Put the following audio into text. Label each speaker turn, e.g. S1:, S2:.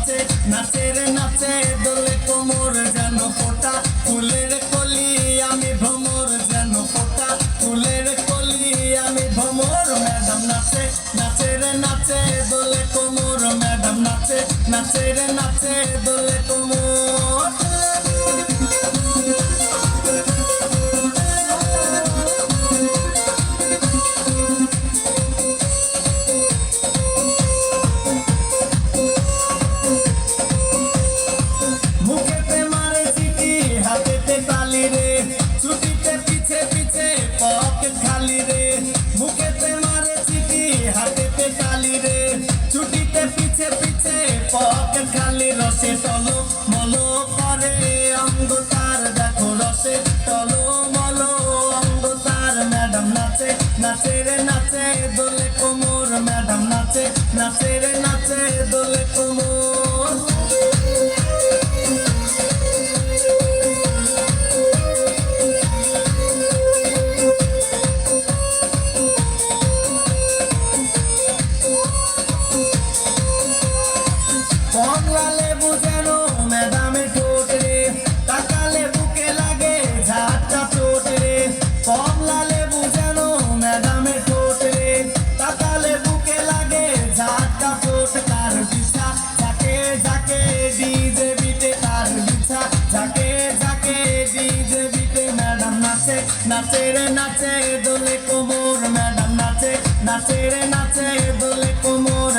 S1: নাচে নাচে রে নাচে দোলে কোমর যেন ফোটা ফুলের কলি আমি ভ্রমর যেন ফোটা ফুলের কলি আমি ভ্রমর ম্যাডাম নাচে নাচে রে নাচে দোলে কোমর ম্যাডাম নাচে নাচে রে নাচে দোলে কোমর মুখেতে মারে চিঠি হাতেতে তালি রে ছুটিতে পিছে পিছে পকেট খালি রে মুখেতে মারে চিঠি হাতেতে তালি রে ছুটিতে পিছে পিছে পকেট খালি রসে টলো মলো করে অঙ্গ তার দেখো রসে টলো মলো অঙ্গ তার ম্যাডাম নাচে নাচে রে নাচে দোলে কোমর ম্যাডাম নাচে নাচে রে নাচে দোলে কোমর কমলা লেবু যেন ম্যাডামের ঠোঁট রে তাকালে বুকে লাগে ঝাঁটা চোট রে কমলা লেবু যেন ম্যাডামের ঠোঁট রে তাকালে বুকে লাগে ঝাঁটা চোট তার বিছা ঝাঁকে ঝাঁকে ডিজে বিটে তার বিছা ঝাঁকে ঝাঁকে ডিজে বিটে ম্যাডাম নাচে নাচে রে নাচে দোলে কোমর ম্যাডাম নাচে নাচে রে নাচে দোলে কোমর